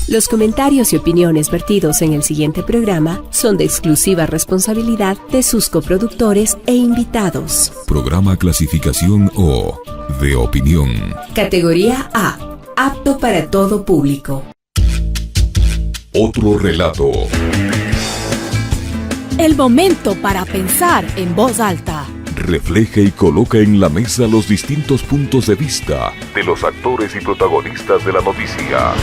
Los comentarios y opiniones vertidos en el siguiente programa son de exclusiva responsabilidad de sus coproductores e invitados. Programa clasificación O, de opinión. Categoría A, apto para todo público. Otro relato. El momento para pensar en voz alta. Refleja y coloca en la mesa los distintos puntos de vista de los actores y protagonistas de la noticia.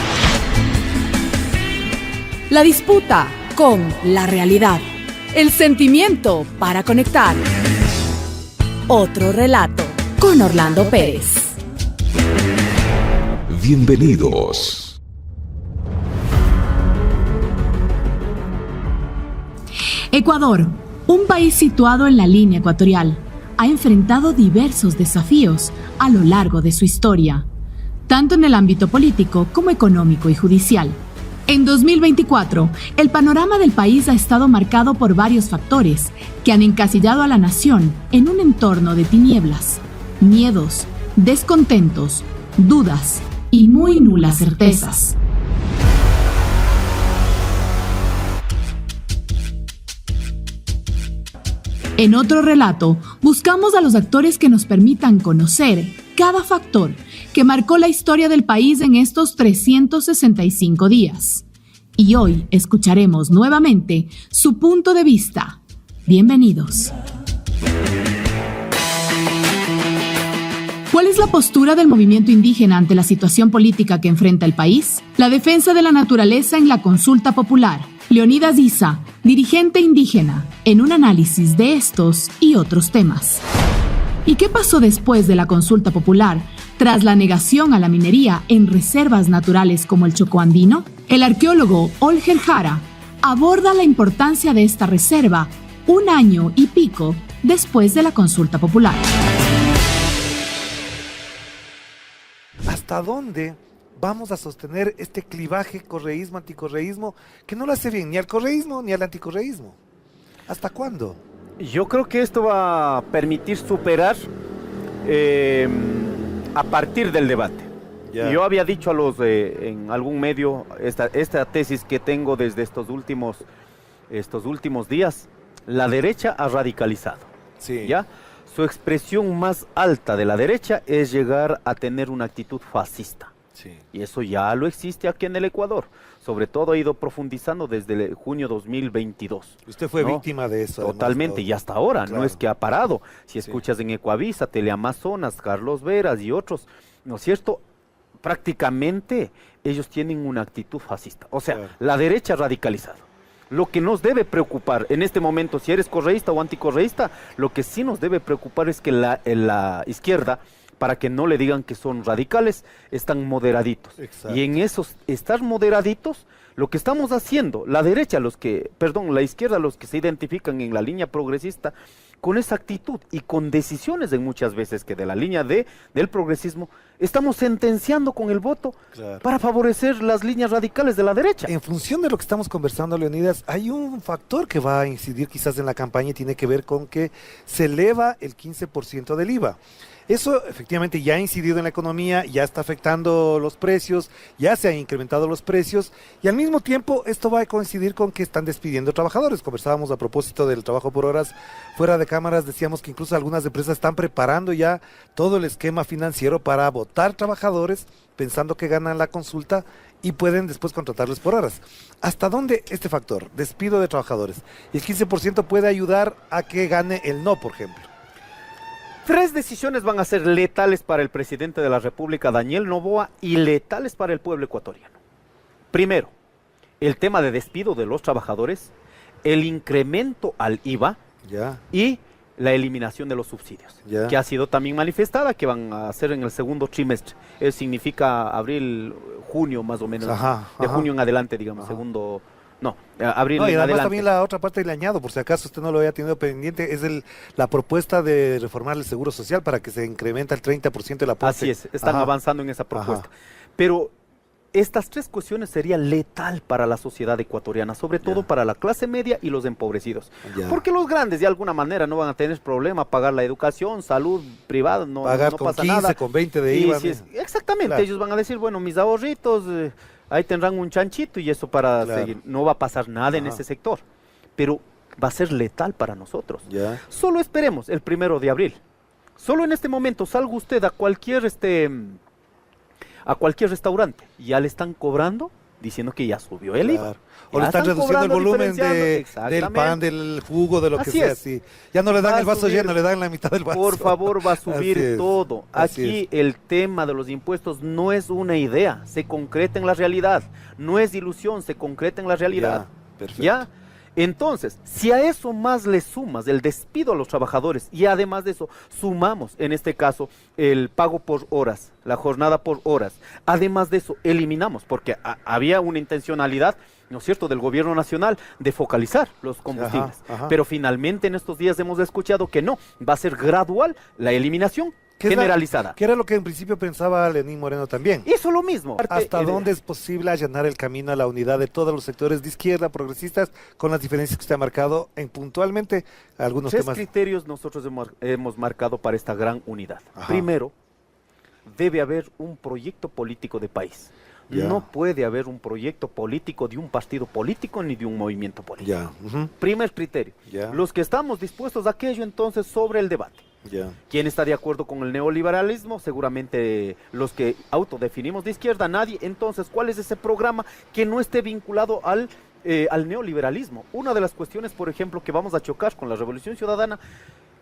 La disputa con la realidad. El sentimiento para conectar. Otro relato con Orlando Pérez. Bienvenidos. Ecuador, un país situado en la línea ecuatorial, ha enfrentado diversos desafíos a lo largo de su historia, tanto en el ámbito político como económico y judicial. En 2024, el panorama del país ha estado marcado por varios factores que han encasillado a la nación en un entorno de tinieblas, miedos, descontentos, dudas y muy nulas certezas. En otro relato, buscamos a los actores que nos permitan conocer cada factor que marcó la historia del país en estos 365 días. Y hoy escucharemos nuevamente su punto de vista. Bienvenidos. ¿Cuál es la postura del movimiento indígena ante la situación política que enfrenta el país? La defensa de la naturaleza en la consulta popular. Leonidas Issa, dirigente indígena, en un análisis de estos y otros temas. ¿Y qué pasó después de la consulta popular, tras la negación a la minería en reservas naturales como el Chocó Andino? El arqueólogo Olger Jara aborda la importancia de esta reserva un año y pico después de la consulta popular. ¿Hasta dónde vamos a sostener este clivaje correísmo-anticorreísmo que no le hace bien ni al correísmo ni al anticorreísmo? ¿Hasta cuándo? Yo creo que esto va a permitir superar a partir del debate. Yeah. Yo había dicho en algún medio esta tesis que tengo desde estos últimos días. La derecha ha radicalizado. Sí. ¿Ya? Su expresión más alta de la derecha es llegar a tener una actitud fascista. Sí. Y eso ya lo existe aquí en el Ecuador. Sobre todo ha ido profundizando desde junio 2022. Usted fue víctima de eso. Totalmente, y hasta ahora, claro. No es que ha parado. Si escuchas en Ecuavisa, Teleamazonas, Carlos Veras y otros, ¿no es cierto? Prácticamente ellos tienen una actitud fascista. O sea, claro. La derecha ha radicalizado. Lo que nos debe preocupar en este momento, si eres correísta o anticorreísta, lo que sí nos debe preocupar es que la izquierda, para que no le digan que son radicales, están moderaditos. Exacto. Y en esos estar moderaditos, lo que estamos haciendo, la izquierda, los que se identifican en la línea progresista, con esa actitud y con decisiones en muchas veces que de la línea del progresismo, estamos sentenciando con el voto, claro, para favorecer las líneas radicales de la derecha. En función de lo que estamos conversando, Leonidas, hay un factor que va a incidir quizás en la campaña y tiene que ver con que se eleva el 15% del IVA. Eso efectivamente ya ha incidido en la economía, ya está afectando los precios, ya se han incrementado los precios y al mismo tiempo esto va a coincidir con que están despidiendo trabajadores. Conversábamos a propósito del trabajo por horas fuera de cámaras, decíamos que incluso algunas empresas están preparando ya todo el esquema financiero para votar trabajadores pensando que ganan la consulta y pueden después contratarles por horas. ¿Hasta dónde este factor, despido de trabajadores, y el 15% puede ayudar a que gane el no, por ejemplo? 3 decisiones van a ser letales para el presidente de la República, Daniel Noboa, y letales para el pueblo ecuatoriano. Primero, el tema de despido de los trabajadores, el incremento al IVA y la eliminación de los subsidios, que ha sido también manifestada, que van a hacer en el segundo trimestre. Eso significa abril, junio más o menos, de junio en adelante, digamos, segundo... No, abril y además adelante. También la otra parte le añado, por si acaso usted no lo había tenido pendiente, es la propuesta de reformar el Seguro Social para que se incremente al 30% el aporte. Así es, están avanzando en esa propuesta. Pero estas 3 cuestiones serían letal para la sociedad ecuatoriana, sobre todo para la clase media y los empobrecidos. Porque los grandes de alguna manera no van a tener problema pagar la educación, salud privada, no pagar no con pasa 15, nada. con 20 de IVA. Exactamente, claro. Ellos van a decir, bueno, mis ahorritos... ahí tendrán un chanchito y eso para Claro. seguir. No va a pasar nada en Ajá. ese sector, pero va a ser letal para nosotros. Ya. Solo esperemos el 1 de abril. Solo en este momento salga usted a cualquier restaurante, ya le están cobrando diciendo que ya subió el IVA. Claro. O Ya le están reduciendo el cobrando, volumen diferenciando. del Exactamente. pan, del jugo, de lo que Así sea. es. Sí. Ya no le dan Va a el vaso subir. lleno, le dan la mitad del vaso. Por favor, va a Así subir es, todo. así Aquí el tema de los impuestos no es una idea, se concreta en la realidad. No es ilusión, se concreta en la realidad. Ya, perfecto. ¿Ya? Entonces, si a eso más le sumas el despido a los trabajadores y además de eso sumamos, en este caso, el pago por horas, la jornada por horas, además de eso eliminamos, porque había una intencionalidad, ¿no es cierto?, del gobierno nacional de focalizar los combustibles. Ajá. Pero finalmente en estos días hemos escuchado que no, va a ser gradual la eliminación ¿Qué es generalizada. Que era lo que en principio pensaba Lenín Moreno también. Hizo lo mismo. ¿Hasta dónde es posible allanar el camino a la unidad de todos los sectores de izquierda, progresistas, con las diferencias que usted ha marcado en puntualmente algunos Tres temas? criterios nosotros hemos marcado para esta gran unidad. Ajá. Primero, debe haber un proyecto político de país. Ya. No puede haber un proyecto político de un partido político ni de un movimiento político. Ya. Ujú. Primer criterio. Ya. Los que estamos dispuestos a aquello entonces sobre el debate. Ya. ¿Quién está de acuerdo con el neoliberalismo? Seguramente los que autodefinimos de izquierda, nadie. Entonces, ¿cuál es ese programa que no esté vinculado al neoliberalismo? Una de las cuestiones, por ejemplo, que vamos a chocar con la Revolución Ciudadana,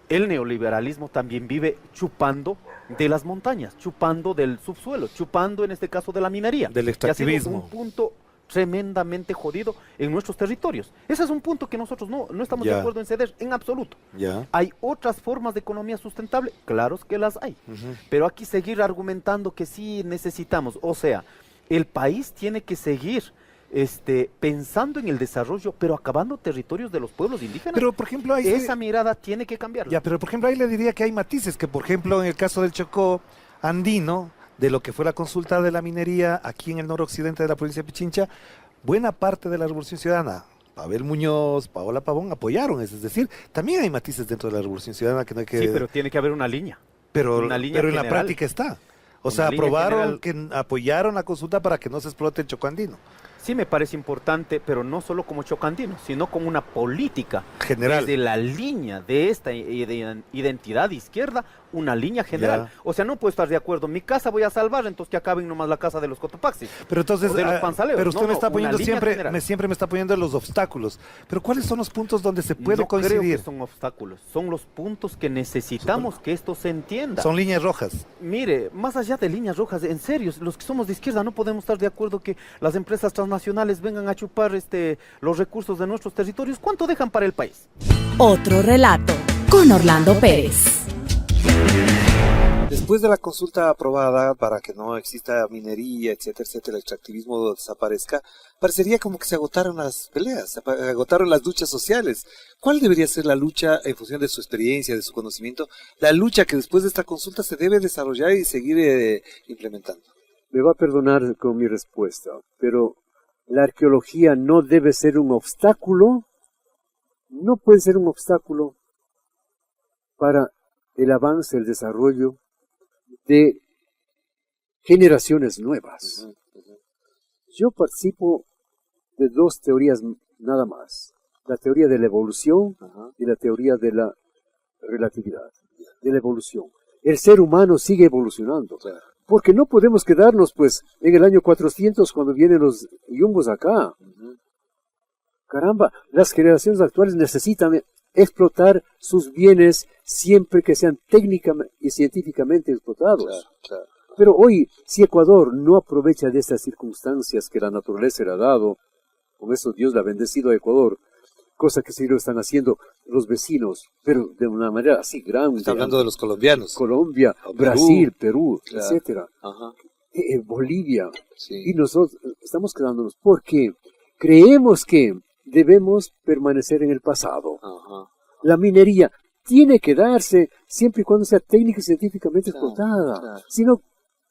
el neoliberalismo también vive chupando de las montañas, chupando del subsuelo, chupando en este caso de la minería. Del que ha sido extractivismo. un punto tremendamente jodido en nuestros territorios. Ese es un punto que nosotros no estamos de Ya. acuerdo en ceder en absoluto. Ya. ¿Hay otras formas de economía sustentable? Claro que las hay. Ujú. Pero aquí seguir argumentando que sí necesitamos, o sea, el país tiene que seguir pensando en el desarrollo, pero acabando territorios de los pueblos indígenas. Pero, por ejemplo, ahí Esa mirada tiene que cambiar. Ya, pero por ejemplo ahí le diría que hay matices, que por ejemplo en el caso del Chocó andino, de lo que fue la consulta de la minería aquí en el noroccidente de la provincia de Pichincha, buena parte de la Revolución Ciudadana, Pavel Muñoz, Paola Pavón, apoyaron eso. Es decir, también hay matices dentro de la Revolución Ciudadana que no hay que... Sí, pero tiene que haber una línea. pero una línea en la general. práctica está. O Una sea, línea aprobaron, general. que apoyaron la consulta para que no se explote el Chocó andino. Sí me parece importante, pero no solo como chocandino, sino como una política General. desde la línea de esta identidad izquierda, una línea general. Ya. O sea, no puedo estar de acuerdo. Mi casa voy a salvar, entonces que acaben nomás la casa de los Cotopaxis. Pero entonces, O de los panzaleos. pero usted No, me está una poniendo línea siempre, general. siempre me está poniendo los obstáculos. Pero ¿cuáles son los puntos donde se puede No creo coincidir? que son obstáculos, son los puntos que necesitamos que esto se entienda. Son líneas rojas. Mire, más allá de líneas rojas, en serio, los que somos de izquierda no podemos estar de acuerdo que las empresas transnacionales vengan a chupar los recursos de nuestros territorios. ¿Cuánto dejan para el país? Otro relato con Orlando Pérez. Después de la consulta aprobada para que no exista minería, etcétera, etcétera, el extractivismo desaparezca, parecería como que se agotaron las peleas, se agotaron las luchas sociales. ¿Cuál debería ser la lucha, en función de su experiencia, de su conocimiento, la lucha que después de esta consulta se debe desarrollar y seguir implementando? Me va a perdonar con mi respuesta, pero la arqueología no debe ser un obstáculo, no puede ser un obstáculo para el avance, el desarrollo de generaciones nuevas. Yo participo de dos teorías nada más, la teoría de la evolución y la teoría de la relatividad, de la evolución. El ser humano sigue evolucionando, porque no podemos quedarnos pues en el año 400 cuando vienen los yumbos acá. Caramba, las generaciones actuales necesitan explotar sus bienes siempre que sean técnicamente y científicamente explotados. Pero hoy, si Ecuador no aprovecha de estas circunstancias que la naturaleza le ha dado, con eso Dios le ha bendecido a Ecuador, cosa que sí lo están haciendo los vecinos, pero de una manera así grande. Está hablando de los colombianos. Colombia, Perú, Brasil, Perú, claro. etcétera. Ajá. Bolivia. Sí. Y nosotros estamos quedándonos porque creemos que debemos permanecer en el pasado. Ajá. La minería tiene que darse siempre y cuando sea técnica y científicamente explotada. claro. Sino,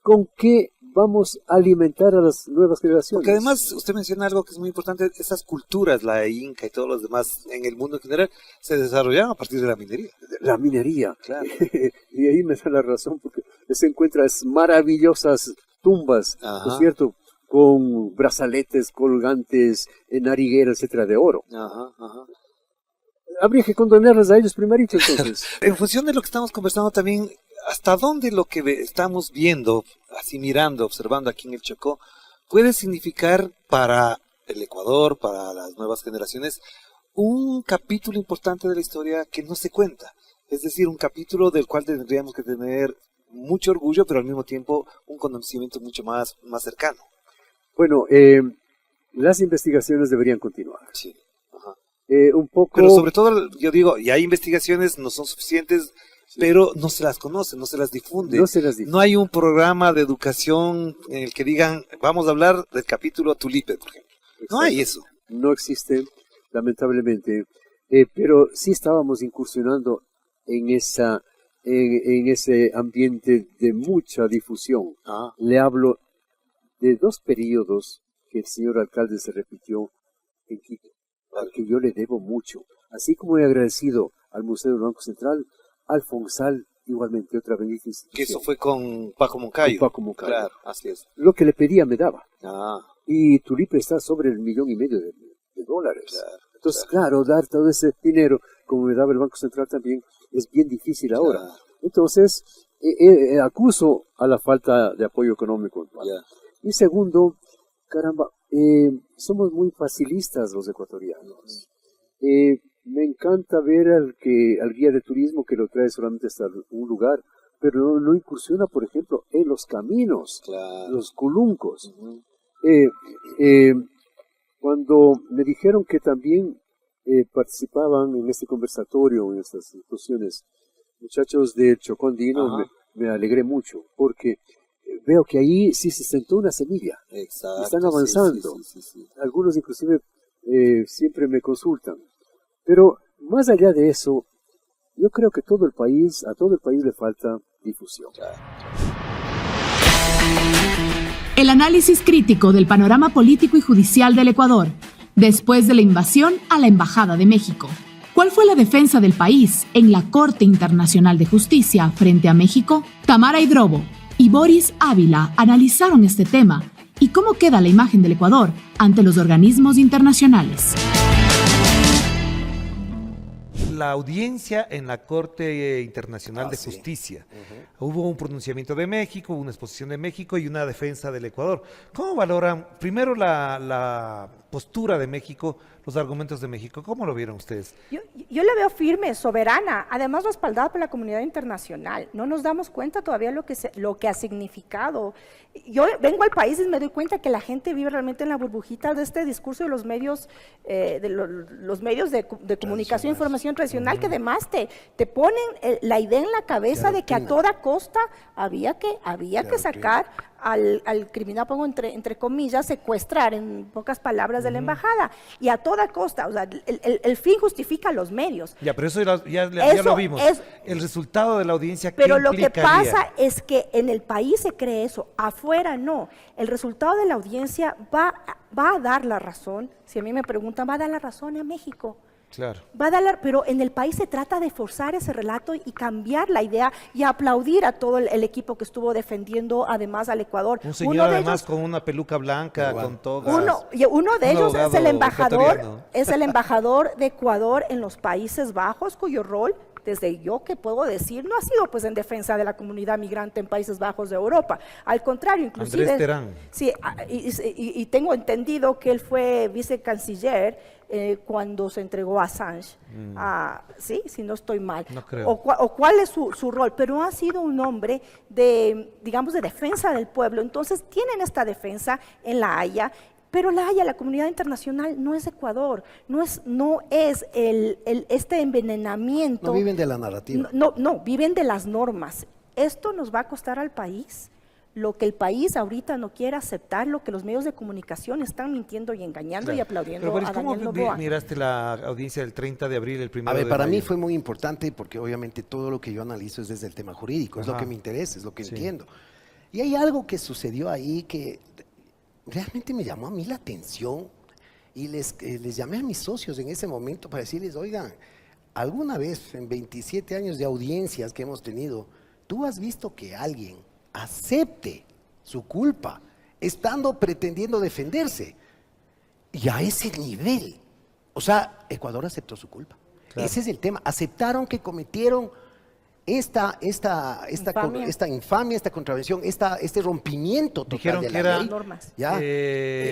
¿con qué vamos a alimentar a las nuevas generaciones? Porque además usted menciona algo que es muy importante, esas culturas, la inca y todos los demás en el mundo en general, se desarrollaron a partir de la minería. La minería. Claro. Y ahí me da la razón porque se encuentran maravillosas tumbas, Ajá. ¿no es cierto? con brazaletes colgantes, nariguera, etcétera, de oro. Habría que condenarles a ellos primerito, entonces. En función de lo que estamos conversando también, ¿hasta dónde lo que estamos viendo, así mirando, observando aquí en el Chocó, puede significar para el Ecuador, para las nuevas generaciones, un capítulo importante de la historia que no se cuenta? Es decir, un capítulo del cual tendríamos que tener mucho orgullo, pero al mismo tiempo un conocimiento mucho más cercano. Bueno, las investigaciones deberían continuar. Sí. Ajá. Un poco... Pero sobre todo, yo digo, y hay investigaciones, no son suficientes, sí, pero no se las conoce, no se las difunde. No hay un programa de educación en el que digan, vamos a hablar del capítulo Tulipe, por ejemplo. Exacto. No hay eso. No existe, lamentablemente, pero sí estábamos incursionando en ese ambiente de mucha difusión. Le hablo de 2 periodos que el señor alcalde se repitió en Quito, al que yo le debo mucho. Así como he agradecido al Museo del Banco Central, al Fonsal, igualmente otra bendita institución. Que eso fue con Paco Moncayo. Con Paco Moncayo. Claro, así es. Lo que le pedía me daba. Ah. Y Tulipe está sobre el $1,5 million de dólares. Claro, entonces, claro, dar todo ese dinero, como me daba el Banco Central también, es bien difícil ahora. Claro. Entonces, acuso a la falta de apoyo económico. Yeah. Y segundo, caramba, somos muy facilistas los ecuatorianos. Me encanta ver al guía de turismo que lo trae solamente hasta un lugar, pero no incursiona, por ejemplo, en los caminos, claro, los culuncos. Cuando me dijeron que también participaban en este conversatorio, en estas discusiones, muchachos del Chocó Andino, me alegré mucho, porque veo que ahí sí se sentó una semilla. Exacto, están avanzando. Sí. Algunos inclusive siempre me consultan. Pero más allá de eso, yo creo que a todo el país le falta difusión. Claro. El análisis crítico del panorama político y judicial del Ecuador, después de la invasión a la Embajada de México. ¿Cuál fue la defensa del país en la Corte Internacional de Justicia frente a México? Tamara Hidrobo y Boris Ávila analizaron este tema y cómo queda la imagen del Ecuador ante los organismos internacionales. La audiencia en la Corte Internacional de Justicia. Hubo un pronunciamiento de México, una exposición de México y una defensa del Ecuador. ¿Cómo valoran primero la postura de México, los argumentos de México? ¿Cómo lo vieron ustedes? Yo la veo firme, soberana, además respaldada por la comunidad internacional. No nos damos cuenta todavía lo que ha significado. Yo vengo al país y me doy cuenta que la gente vive realmente en la burbujita de este discurso de los medios, los medios de comunicación e información tradicional, que además te ponen la idea en la cabeza de que a toda costa había que sacar al criminal, pongo entre comillas, secuestrar, en pocas palabras, de la embajada, y a toda costa. O sea, el fin justifica los medios. Ya, pero eso ya lo vimos. El resultado de la audiencia, ¿qué pero lo que implicaría? pasa es que en el país se cree eso, afuera no. El resultado de la audiencia va a dar la razón, si a mí me preguntan, va a dar la razón a México. Claro. Pero en el país se trata de forzar ese relato y cambiar la idea y aplaudir a todo el equipo que estuvo defendiendo además al Ecuador. Un señor además con una peluca blanca, con togas. Uno de ellos es el embajador de Ecuador en los Países Bajos, cuyo rol, desde yo que puedo decir, no ha sido pues en defensa de la comunidad migrante en Países Bajos de Europa. Al contrario, inclusive... Andrés Terán. Sí, y tengo entendido que él fue vicecanciller cuando se entregó a Assange. Sí, si no estoy mal. No creo. O cuál es su rol, pero ha sido un hombre de, digamos, de defensa del pueblo. Entonces tienen esta defensa en La Haya. Pero La Haya, la comunidad internacional, no es Ecuador, no es este envenenamiento. No viven de la narrativa. No, viven de las normas. Esto nos va a costar al país lo que el país ahorita no quiere aceptar, lo que los medios de comunicación están mintiendo y engañando y aplaudiendo a Daniel Noboa. ¿Cómo miraste la audiencia del 30 de abril, el 1 de mayo? A ver, para mí fue muy importante porque obviamente todo lo que yo analizo es desde el tema jurídico, es lo que me interesa, es lo que entiendo. Y hay algo que sucedió ahí que realmente me llamó a mí la atención y les llamé a mis socios en ese momento para decirles, oigan, alguna vez en 27 años de audiencias que hemos tenido, ¿tú has visto que alguien acepte su culpa estando pretendiendo defenderse. Y a ese nivel, o sea, Ecuador aceptó su culpa. Claro. Ese es el tema. Aceptaron que cometieron esta infamia, esta contravención, este rompimiento total. Dijeron de que la era ley, ¿ya?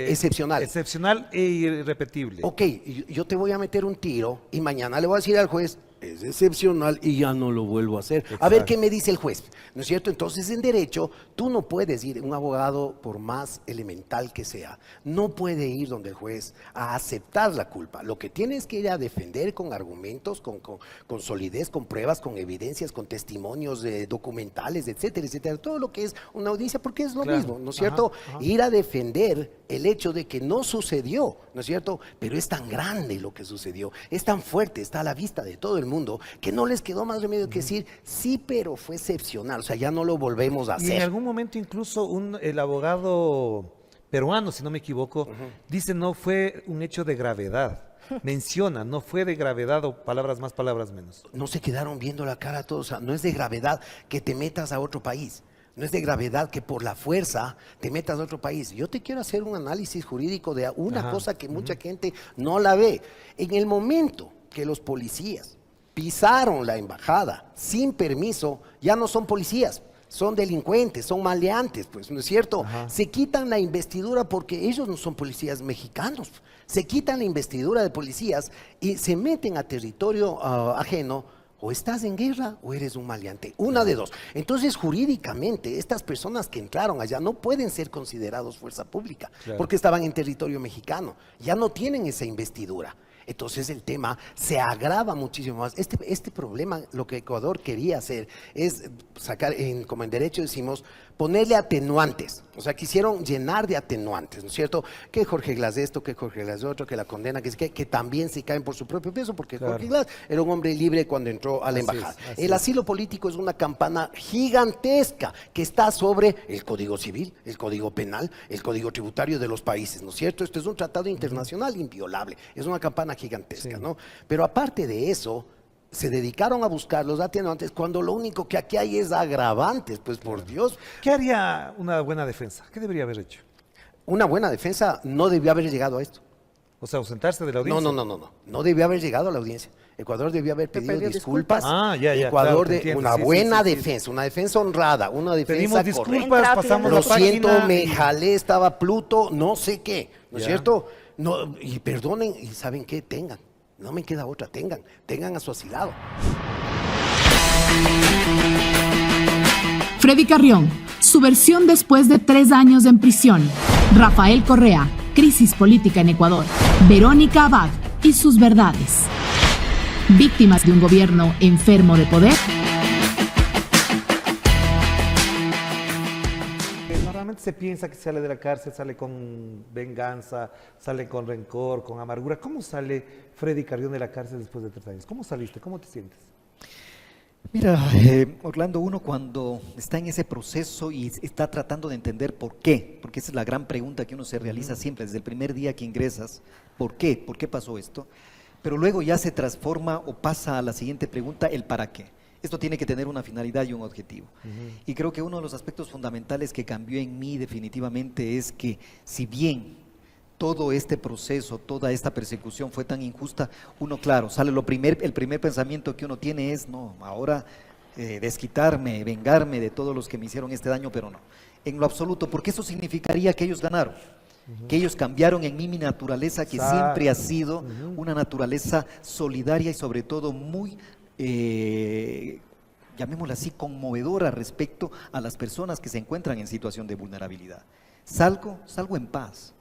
Excepcional. Excepcional e irrepetible. Ok, yo te voy a meter un tiro y mañana le voy a decir al juez, es excepcional y ya no lo vuelvo a hacer. Exacto. A ver qué me dice el juez, ¿no es cierto? Entonces, en derecho, tú no puedes ir, un abogado, por más elemental que sea, no puede ir donde el juez a aceptar la culpa. Lo que tienes que ir a defender con argumentos, con solidez, con pruebas, con evidencias, con testimonios documentales, etcétera, etcétera. Todo lo que es una audiencia, porque es lo mismo, ¿no es cierto? Ajá. Ir a defender el hecho de que no sucedió, ¿no es cierto? Pero es tan grande lo que sucedió, es tan fuerte, está a la vista de todo el mundo, que no les quedó más remedio que decir, sí, pero fue excepcional, o sea, ya no lo volvemos a hacer. Y en algún momento incluso el abogado peruano, si no me equivoco, dice no fue un hecho de gravedad. Menciona, no fue de gravedad o palabras más, palabras menos. No se quedaron viendo la cara a todos, o sea, no es de gravedad que te metas a otro país. No es de gravedad que por la fuerza te metas a otro país. Yo te quiero hacer un análisis jurídico de una cosa que mucha gente no la ve. En el momento que los policías pisaron la embajada sin permiso, ya no son policías, son delincuentes, son maleantes, pues, ¿no es cierto? Se quitan la investidura porque ellos no son policías mexicanos. Se quitan la investidura de policías y se meten a territorio ajeno. O estás en guerra o eres un maleante, una de dos. Entonces, jurídicamente, estas personas que entraron allá no pueden ser considerados fuerza pública, porque estaban en territorio mexicano, ya no tienen esa investidura. Entonces el tema se agrava muchísimo más. Este problema, lo que Ecuador quería hacer es sacar, como en derecho decimos, ponerle atenuantes. O sea, quisieron llenar de atenuantes, ¿no es cierto? Que Jorge Glass esto, que Jorge Glass otro, que la condena, que también se caen por su propio peso, porque Jorge Glass era un hombre libre cuando entró a la embajada. El asilo político es una campana gigantesca que está sobre el Código Civil, el Código Penal, el Código Tributario de los países, ¿no es cierto? Esto es un tratado internacional inviolable, es una campana gigantesca, ¿no? Pero aparte de eso, se dedicaron a buscar los atenuantes cuando lo único que aquí hay es agravantes, pues por Dios. ¿Qué haría una buena defensa? ¿Qué debería haber hecho? Una buena defensa no debió haber llegado a esto. O sea, ausentarse de la audiencia. No debió haber llegado a la audiencia. Ecuador debió haber pedido disculpas. Ecuador claro, una buena defensa, una defensa honrada, una defensa pedimos disculpas, pasamos lo siento, me jalé, estaba Pluto, no sé qué, ¿no es cierto? No, y perdonen, y ¿saben qué? Tengan. No me queda otra, tengan a su asilado. Freddy Carrión, su versión después de 3 años en prisión. Rafael Correa, crisis política en Ecuador. Verónica Abad y sus verdades. Víctimas de un gobierno enfermo de poder. Normalmente se piensa que sale de la cárcel, sale con venganza, sale con rencor, con amargura. ¿Cómo sale Freddy Carrión de la cárcel después de 3 años? ¿Cómo saliste? ¿Cómo te sientes? Mira, Orlando, uno cuando está en ese proceso y está tratando de entender por qué, porque esa es la gran pregunta que uno se realiza siempre, desde el primer día que ingresas, ¿por qué? ¿Por qué pasó esto? Pero luego ya se transforma o pasa a la siguiente pregunta, el para qué. Esto tiene que tener una finalidad y un objetivo. Y creo que uno de los aspectos fundamentales que cambió en mí definitivamente es que si bien todo este proceso, toda esta persecución fue tan injusta, uno claro, sale el primer pensamiento que uno tiene es, no, ahora desquitarme, vengarme de todos los que me hicieron este daño, pero no, en lo absoluto, porque eso significaría que ellos ganaron. Que ellos cambiaron en mí mi naturaleza, que siempre ha sido una naturaleza solidaria y sobre todo muy, llamémosla así, conmovedora respecto a las personas que se encuentran en situación de vulnerabilidad. Salgo en paz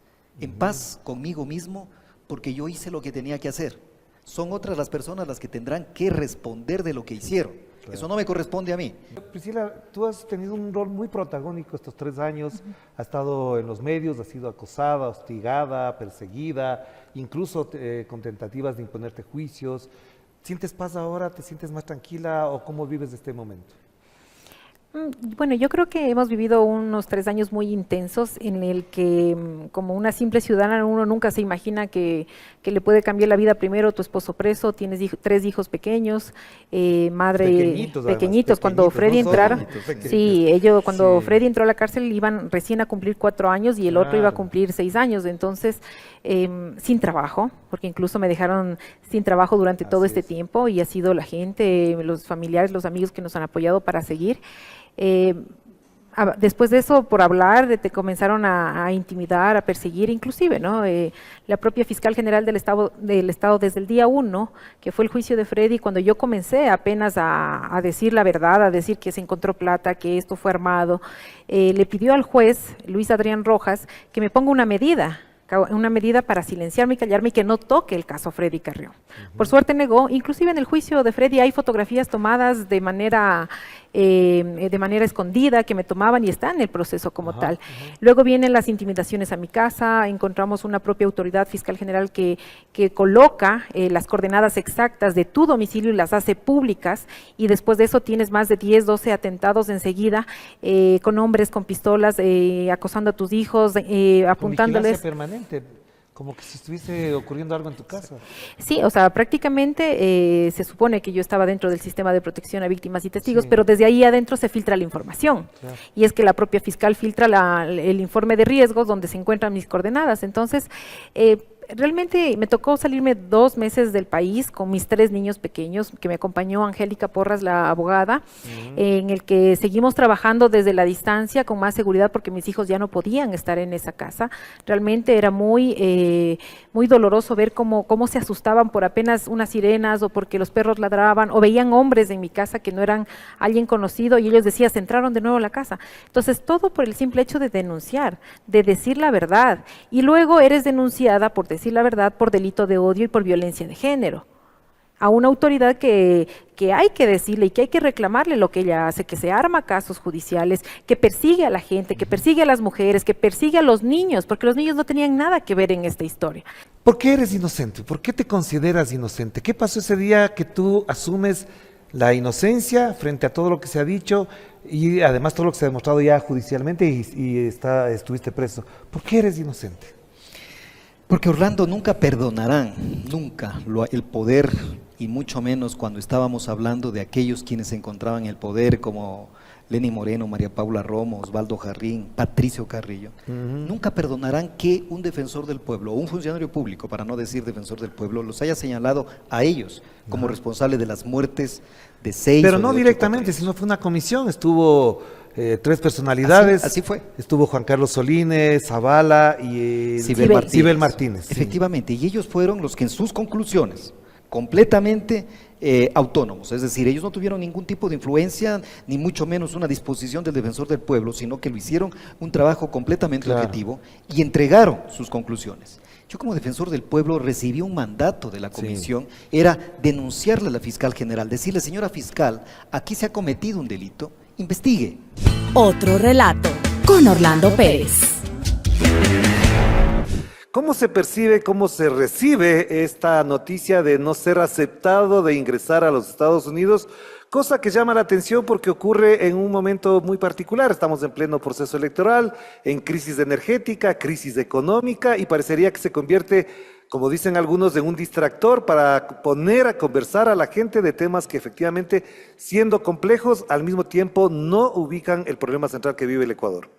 conmigo mismo, porque yo hice lo que tenía que hacer. Son otras las personas las que tendrán que responder de lo que hicieron. Claro. Eso no me corresponde a mí. Priscila, tú has tenido un rol muy protagónico estos 3 años, has estado en los medios, has sido acosada, hostigada, perseguida, incluso con tentativas de imponerte juicios. ¿Sientes paz ahora? ¿Te sientes más tranquila o cómo vives este momento? Bueno, yo creo que hemos vivido unos 3 años muy intensos en el que, como una simple ciudadana, uno nunca se imagina que le puede cambiar la vida. Primero, tu esposo preso, tienes 3 hijos pequeños, madre pequeñitos. Cuando Freddy entrara, cuando Freddy entró a la cárcel iban recién a cumplir 4 años y el otro iba a cumplir 6 años. Entonces, sin trabajo, porque incluso me dejaron sin trabajo durante todo este tiempo, y ha sido la gente, los familiares, los amigos que nos han apoyado para seguir. Después de eso, por hablar, te comenzaron a intimidar, a perseguir, inclusive, ¿no? La propia fiscal general del Estado desde el día 1, que fue el juicio de Freddy, cuando yo comencé apenas a decir la verdad, a decir que se encontró plata, que esto fue armado, le pidió al juez, Luis Adrián Rojas, que me ponga una medida para silenciarme y callarme y que no toque el caso Freddy Carrión. Por suerte negó. Inclusive en el juicio de Freddy hay fotografías tomadas de manera escondida que me tomaban y está en el proceso como tal. Luego vienen las intimidaciones a mi casa, encontramos una propia autoridad fiscal general que coloca las coordenadas exactas de tu domicilio y las hace públicas, y después de eso tienes más de 10, 12 atentados enseguida, con hombres con pistolas, acosando a tus hijos, apuntándoles. Permanente, como que si estuviese ocurriendo algo en tu casa. Sí, o sea, prácticamente se supone que yo estaba dentro del sistema de protección a víctimas y testigos, pero desde ahí adentro se filtra la información. Claro. Y es que la propia fiscal filtra el informe de riesgos donde se encuentran mis coordenadas. Entonces, realmente me tocó salirme 2 meses del país con mis 3 niños pequeños, que me acompañó Angélica Porras, la abogada, en el que seguimos trabajando desde la distancia con más seguridad porque mis hijos ya no podían estar en esa casa. Realmente era muy doloroso ver cómo se asustaban por apenas unas sirenas o porque los perros ladraban o veían hombres en mi casa que no eran alguien conocido y ellos decían, se entraron de nuevo a la casa. Entonces, todo por el simple hecho de denunciar, de decir la verdad. Y luego eres denunciada por decir la verdad por delito de odio y por violencia de género a una autoridad que hay que decirle y que hay que reclamarle lo que ella hace, que se arma casos judiciales, que persigue a la gente, que persigue a las mujeres, que persigue a los niños, porque los niños no tenían nada que ver en esta historia. ¿Por qué eres inocente? ¿Por qué te consideras inocente? ¿Qué pasó ese día que tú asumes la inocencia frente a todo lo que se ha dicho y además todo lo que se ha demostrado ya judicialmente y estuviste preso? ¿Por qué eres inocente? Porque, Orlando, nunca perdonarán, nunca, el poder, y mucho menos cuando estábamos hablando de aquellos quienes se encontraban en el poder, como Lenny Moreno, María Paula Romo, Osvaldo Jarrín, Patricio Carrillo. Nunca perdonarán que un defensor del pueblo, o un funcionario público, para no decir defensor del pueblo, los haya señalado a ellos como responsables de las muertes de 6. Pero no directamente, sino fue una comisión, estuvo 3 personalidades. Así fue. Estuvo Juan Carlos Solines, Zavala y Sibel Martínez. Efectivamente, y ellos fueron los que en sus conclusiones, completamente autónomos, es decir, ellos no tuvieron ningún tipo de influencia, ni mucho menos una disposición del defensor del pueblo, sino que lo hicieron un trabajo completamente objetivo y entregaron sus conclusiones. Yo, como defensor del pueblo, recibí un mandato de la comisión, era denunciarle a la fiscal general, decirle, señora fiscal, aquí se ha cometido un delito, investigue. Otro relato con Orlando Pérez. ¿Cómo se percibe, cómo se recibe esta noticia de no ser aceptado de ingresar a los Estados Unidos? Cosa que llama la atención porque ocurre en un momento muy particular. Estamos en pleno proceso electoral, en crisis energética, crisis económica, y parecería que se convierte, como dicen algunos, en un distractor para poner a conversar a la gente de temas que efectivamente, siendo complejos, al mismo tiempo no ubican el problema central que vive el Ecuador.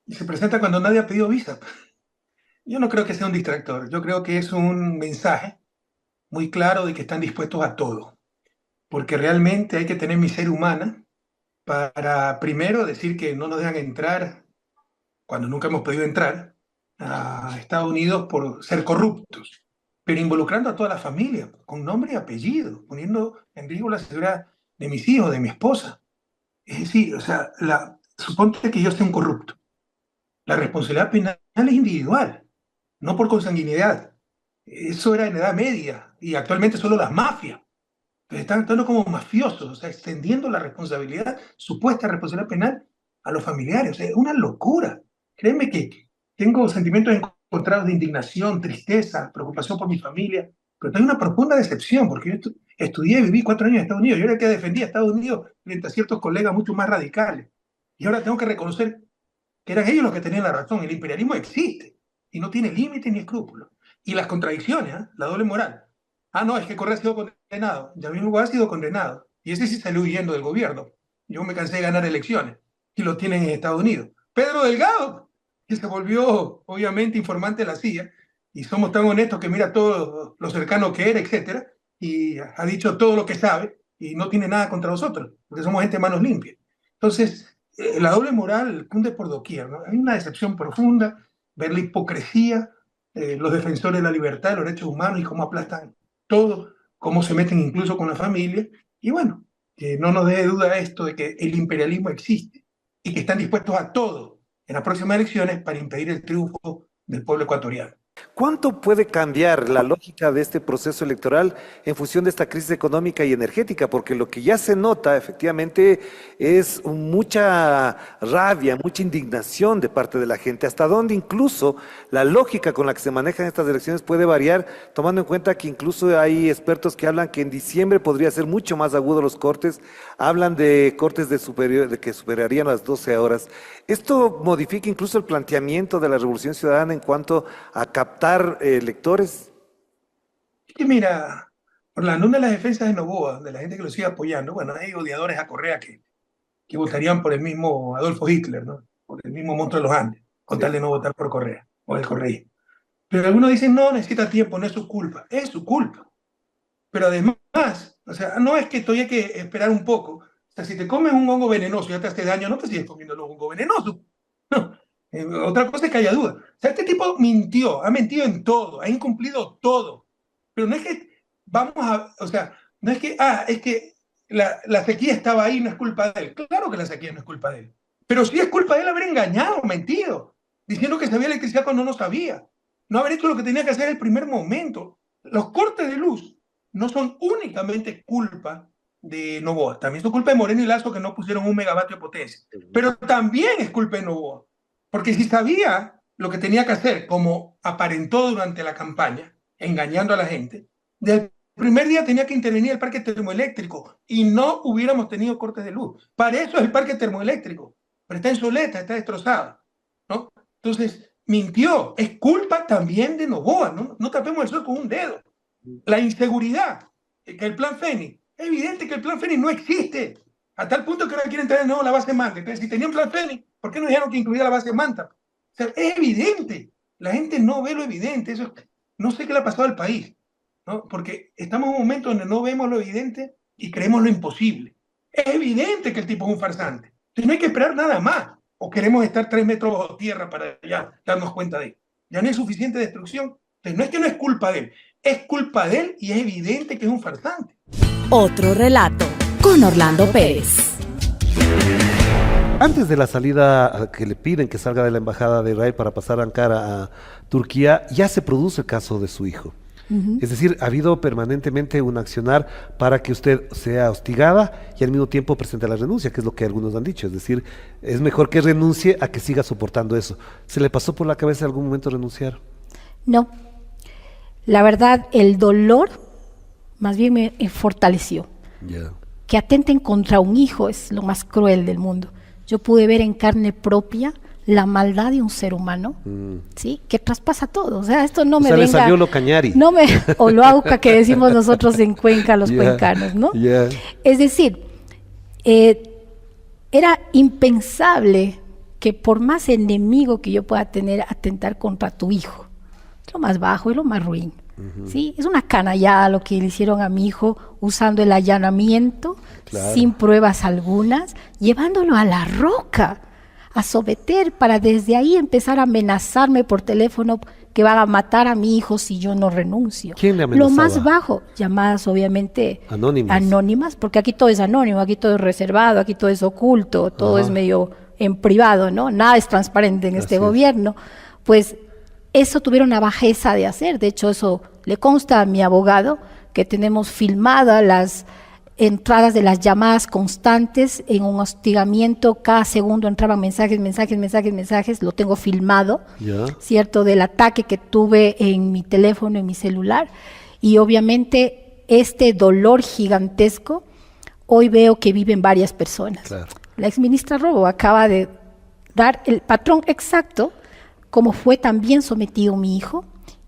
Y se presenta cuando nadie ha pedido visa. Yo no creo que sea un distractor, yo creo que es un mensaje muy claro de que están dispuestos a todo, porque realmente hay que tener miseria humana para primero decir que no nos dejan entrar cuando nunca hemos podido entrar a Estados Unidos por ser corruptos, pero involucrando a toda la familia, con nombre y apellido, poniendo en riesgo la seguridad de mis hijos, de mi esposa. Es decir, o sea, suponte que yo sea un corrupto. La responsabilidad penal es individual, no por consanguinidad. Eso era en Edad Media y actualmente solo las mafias. Entonces están actuando como mafiosos, o sea, extendiendo la responsabilidad, supuesta responsabilidad penal a los familiares. O sea, es una locura. Créeme que tengo sentimientos encontrados de indignación, tristeza, preocupación por mi familia, pero tengo una profunda decepción porque estudié y viví 4 años en Estados Unidos. Yo era el que defendía a Estados Unidos frente a ciertos colegas mucho más radicales. Y ahora tengo que reconocer que eran ellos los que tenían la razón. El imperialismo existe y no tiene límites ni escrúpulos. Y las contradicciones, la doble moral. No, es que Correa ha sido condenado. Yamil Bogado ha sido condenado. Y ese sí salió huyendo del gobierno. Yo me cansé de ganar elecciones. Y lo tienen en Estados Unidos. Pedro Delgado, que se volvió, obviamente, informante de la CIA. Y somos tan honestos que mira todo lo cercano que era, etcétera. Y ha dicho todo lo que sabe. Y no tiene nada contra nosotros. Porque somos gente de manos limpias. Entonces, la doble moral cunde por doquier, ¿no? Hay una decepción profunda. Ver la hipocresía, los defensores de la libertad, de los derechos humanos y cómo aplastan todo, cómo se meten incluso con la familia. Y bueno, que no nos dé duda esto de que el imperialismo existe y que están dispuestos a todo en las próximas elecciones para impedir el triunfo del pueblo ecuatoriano. ¿Cuánto puede cambiar la lógica de este proceso electoral en función de esta crisis económica y energética? Porque lo que ya se nota efectivamente es mucha rabia, mucha indignación de parte de la gente, hasta donde incluso la lógica con la que se manejan estas elecciones puede variar, tomando en cuenta que incluso hay expertos que hablan que en diciembre podría ser mucho más agudo los cortes, hablan de cortes de que superarían las 12 horas. ¿Esto modifica incluso el planteamiento de la Revolución Ciudadana en cuanto a captar electores? Es que mira, Orlando, una de las defensas de Noboa, de la gente que lo sigue apoyando, bueno, hay odiadores a Correa que votarían por el mismo Adolfo Hitler, ¿no? Por el mismo monstruo de los Andes, con tal de no votar por Correa o el correísmo. Pero algunos dicen, no, necesita tiempo, no es su culpa. Es su culpa. Pero además, o sea, no es que todavía hay que esperar un poco. O sea, si te comes un hongo venenoso y ya te hace daño, no te sigues comiendo el hongo venenoso. No. Otra cosa es que haya duda. O sea, este tipo mintió, ha mentido en todo, ha incumplido todo. Pero no es que vamos a, o sea, no es que, es que la sequía estaba ahí, no es culpa de él. Claro que la sequía no es culpa de él. Pero sí es culpa de él haber engañado, mentido, diciendo que sabía electricidad cuando no sabía. No haber hecho lo que tenía que hacer en el primer momento. Los cortes de luz no son únicamente culpa de Noboa, también es culpa de Moreno y Lazo que no pusieron 1 megavatio de potencia. Pero también es culpa de Noboa. Porque si sabía lo que tenía que hacer, como aparentó durante la campaña, engañando a la gente, del primer día tenía que intervenir el parque termoeléctrico y no hubiéramos tenido cortes de luz. Para eso es el parque termoeléctrico. Pero está en soleta, está destrozado, ¿no? Entonces, mintió. Es culpa también de Noboa, ¿no? No tapemos el sol con un dedo. La inseguridad, que el plan Fénix. Es evidente que el plan Fénix no existe. A tal punto que ahora quieren traer de nuevo la base Manta. Entonces, si tenían plan Fénix, ¿por qué no dijeron que incluía la base Manta? O sea, es evidente. La gente no ve lo evidente. Eso no sé qué le ha pasado al país, ¿no? Porque estamos en un momento donde no vemos lo evidente y creemos lo imposible. Es evidente que el tipo es un farsante. Entonces no hay que esperar nada más. O queremos estar 3 metros bajo tierra para ya darnos cuenta de él. Ya no hay suficiente destrucción. Entonces no es que no es culpa de él. Es culpa de él y es evidente que es un farsante. Otro relato con Orlando Pérez. Antes de la salida que le piden que salga de la embajada de Israel para pasar a Ankara a Turquía, ya se produce el caso de su hijo. Es decir, ha habido permanentemente un accionar para que usted sea hostigada y al mismo tiempo presente la renuncia, que es lo que algunos han dicho. Es decir, es mejor que renuncie a que siga soportando eso. ¿Se le pasó por la cabeza en algún momento renunciar? No. La verdad, el dolor más bien me fortaleció. Que atenten contra un hijo es lo más cruel del mundo. Yo pude ver en carne propia la maldad de un ser humano, ¿sí? Que traspasa todo. O sea, esto no me venga... le salió lo cañari. No me, o lo auca que decimos nosotros en Cuenca, los cuencanos, ¿no? Es decir, era impensable que por más enemigo que yo pueda tener, atentar contra tu hijo. Es lo más bajo y lo más ruin. ¿Sí? Es una canallada lo que le hicieron a mi hijo usando el allanamiento, sin pruebas algunas, llevándolo a la roca, a someter, para desde ahí empezar a amenazarme por teléfono que van a matar a mi hijo si yo no renuncio. ¿Quién le amenazaba? Lo más bajo, llamadas obviamente anónimas, porque aquí todo es anónimo, aquí todo es reservado, aquí todo es oculto, todo es medio en privado, ¿no? Nada es transparente en este gobierno. Pues eso tuvieron la bajeza de hacer. De hecho, eso le consta a mi abogado, que tenemos filmadas las entradas de las llamadas constantes en un hostigamiento. Cada segundo entraban mensajes, lo tengo filmado, ¿cierto? Del ataque que tuve en mi teléfono, en mi celular. Y obviamente este dolor gigantesco, hoy veo que viven varias personas. Claro. La exministra Robo acaba de dar el patrón exacto como fue también sometido mi hijo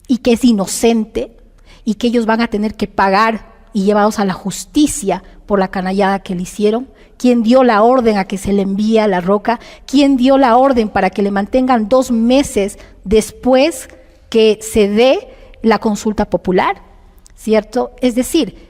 y que es inocente y que ellos van a tener que pagar y llevados a la justicia por la canallada que le hicieron. ¿Quién dio la orden a que se le envíe a La Roca? ¿Quién dio la orden para que le mantengan 2 meses después que se dé la consulta popular? ¿Cierto? Es decir,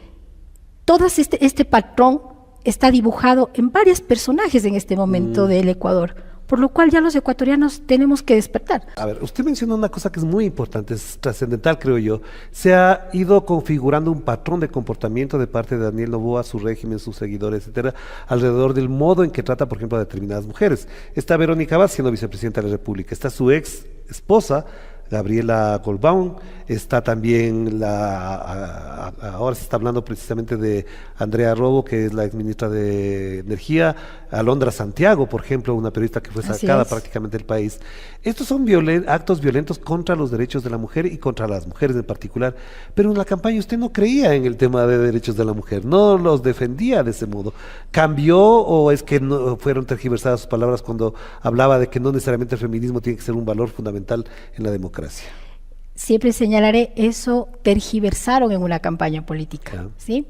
todo este patrón está dibujado en varios personajes en este momento del Ecuador, por lo cual ya los ecuatorianos tenemos que despertar. A ver, usted menciona una cosa que es muy importante, es trascendental, creo yo. Se ha ido configurando un patrón de comportamiento de parte de Daniel Noboa, su régimen, sus seguidores, etcétera, alrededor del modo en que trata, por ejemplo, a determinadas mujeres. Está Verónica Abad siendo vicepresidenta de la República, está su ex esposa, Gabriela Goldbaum, está también ahora se está hablando precisamente de Andrea Robo, que es la exministra de Energía, Alondra Santiago, por ejemplo, una periodista que fue sacada prácticamente del país. Estos son actos violentos contra los derechos de la mujer y contra las mujeres en particular, pero en la campaña usted no creía en el tema de derechos de la mujer, no los defendía de ese modo. ¿Cambió o es que no fueron tergiversadas sus palabras cuando hablaba de que no necesariamente el feminismo tiene que ser un valor fundamental en la democracia? Siempre señalaré, eso tergiversaron en una campaña política, ¿sí?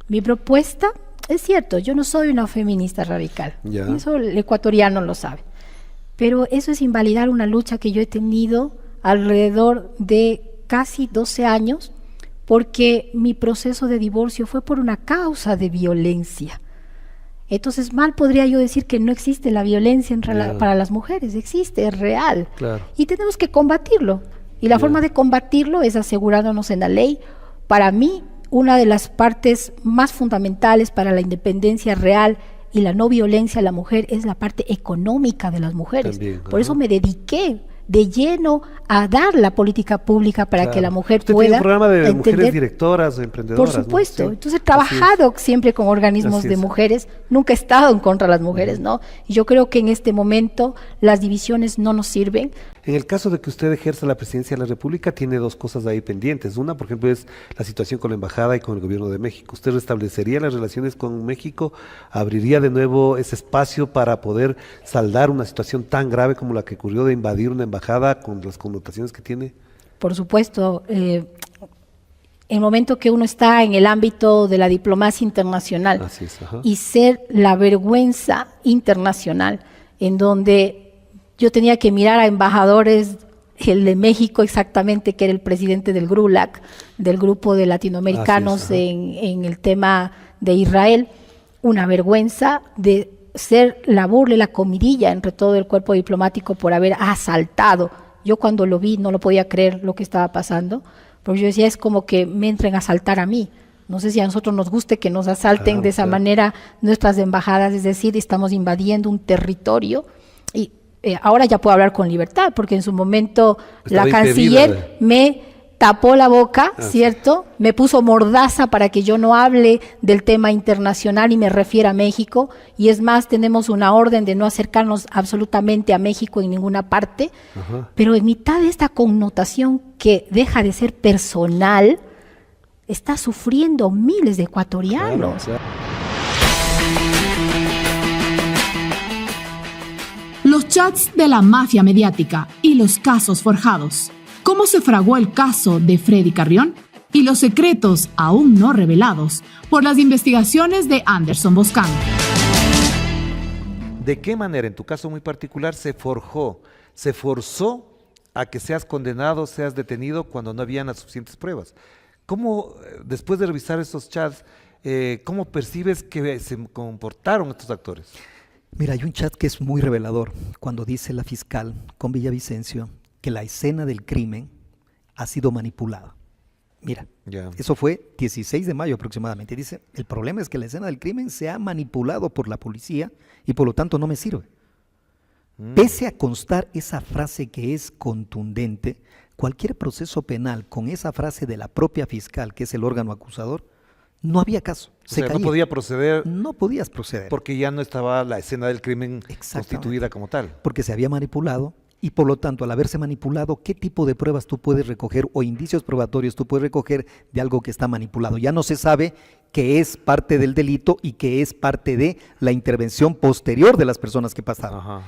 Mi propuesta, es cierto, yo no soy una feminista radical, eso el ecuatoriano lo sabe, pero eso es invalidar una lucha que yo he tenido alrededor de casi 12 años, porque mi proceso de divorcio fue por una causa de violencia. Entonces, mal podría yo decir que no existe la violencia para las mujeres, existe, es real. Y tenemos que combatirlo. Y la forma de combatirlo es asegurándonos en la ley. Para mí, una de las partes más fundamentales para la independencia real y la no violencia a la mujer es la parte económica de las mujeres. Por eso me dediqué de lleno a dar la política pública para que la mujer Usted pueda tiene un programa de entender, mujeres directoras, emprendedoras. por supuesto, ¿no? Entonces he trabajado siempre con organismos de mujeres, nunca he estado en contra de las mujeres, ¿no? Y yo creo que en este momento las divisiones no nos sirven. En el caso de que usted ejerza la presidencia de la República, tiene 2 cosas ahí pendientes. Una, por ejemplo, es la situación con la Embajada y con el Gobierno de México. ¿Usted restablecería las relaciones con México? ¿Abriría de nuevo ese espacio para poder saldar una situación tan grave como la que ocurrió de invadir una embajada con las connotaciones que tiene? Por supuesto, el momento que uno está en el ámbito de la diplomacia internacional y ser la vergüenza internacional, en donde yo tenía que mirar a embajadores, el de México exactamente, que era el presidente del GRULAC, del grupo de latinoamericanos en el tema de Israel, una vergüenza de ser la burla y la comidilla entre todo el cuerpo diplomático por haber asaltado. Yo cuando lo vi no lo podía creer lo que estaba pasando, porque yo decía, es como que me entren a asaltar a mí. No sé si a nosotros nos guste que nos asalten de esa manera nuestras embajadas, es decir, estamos invadiendo un territorio y ahora ya puedo hablar con libertad, porque en su momento la canciller me tapó la boca, ¿cierto? Me puso mordaza para que yo no hable del tema internacional y me refiera a México, y es más, tenemos una orden de no acercarnos absolutamente a México en ninguna parte, pero en mitad de esta connotación que deja de ser personal, está sufriendo miles de ecuatorianos. Los chats de la mafia mediática y los casos forjados. ¿Cómo se fraguó el caso de Freddy Carrión? Y los secretos aún no revelados por las investigaciones de Anderson Boscan. ¿De qué manera, en tu caso muy particular, se forzó a que seas condenado, seas detenido cuando no habían las suficientes pruebas? ¿Cómo, después de revisar esos chats, cómo percibes que se comportaron estos actores? Mira, hay un chat que es muy revelador cuando dice la fiscal con Villavicencio que la escena del crimen ha sido manipulada. Mira, eso fue 16 de mayo aproximadamente. Dice, el problema es que la escena del crimen se ha manipulado por la policía y por lo tanto no me sirve. Pese a constar esa frase que es contundente, cualquier proceso penal con esa frase de la propia fiscal, que es el órgano acusador, no había caso. No podía proceder. No podías proceder. Porque ya no estaba la escena del crimen constituida como tal. Porque se había manipulado Y por lo tanto, al haberse manipulado, ¿qué tipo de pruebas tú puedes recoger o indicios probatorios tú puedes recoger de algo que está manipulado? Ya no se sabe que es parte del delito y que es parte de la intervención posterior de las personas que pasaron.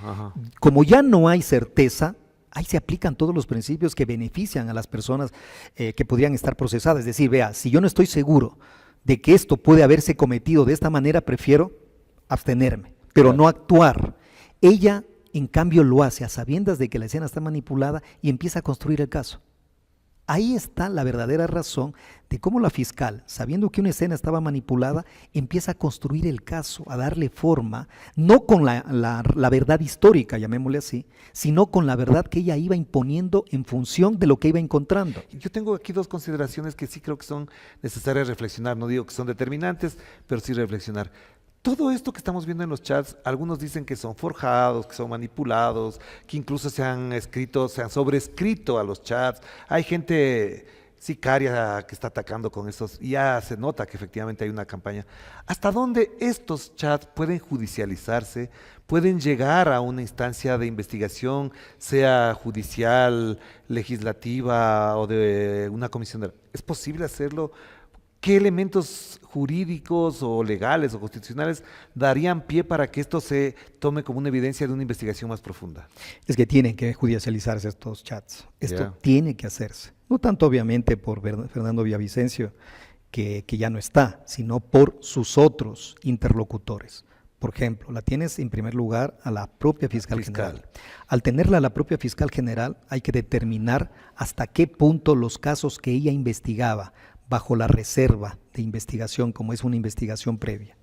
Como ya no hay certeza, ahí se aplican todos los principios que benefician a las personas que podrían estar procesadas. Es decir, vea, si yo no estoy seguro de que esto puede haberse cometido de esta manera, prefiero abstenerme, pero no actuar. Ella, en cambio, lo hace a sabiendas de que la escena está manipulada y empieza a construir el caso. Ahí está la verdadera razón de cómo la fiscal, sabiendo que una escena estaba manipulada, empieza a construir el caso, a darle forma, no con la verdad histórica, llamémosle así, sino con la verdad que ella iba imponiendo en función de lo que iba encontrando. Yo tengo aquí dos consideraciones que sí creo que son necesarias reflexionar, no digo que son determinantes, pero sí reflexionar. Todo esto que estamos viendo en los chats, algunos dicen que son forjados, que son manipulados, que incluso se han sobrescrito a los chats. Hay gente sicaria que está atacando con esos, y ya se nota que efectivamente hay una campaña. ¿Hasta dónde estos chats pueden judicializarse, pueden llegar a una instancia de investigación, sea judicial, legislativa o de una comisión ¿Es posible hacerlo? ¿Qué elementos jurídicos o legales o constitucionales darían pie para que esto se tome como una evidencia de una investigación más profunda? Es que tienen que judicializarse estos chats. Esto tiene que hacerse. No tanto obviamente por Fernando Villavicencio, que ya no está, sino por sus otros interlocutores. Por ejemplo, la tienes en primer lugar a la propia fiscal general. Al tenerla a la propia fiscal general, hay que determinar hasta qué punto los casos que ella investigaba bajo la reserva de investigación, como es una investigación previa,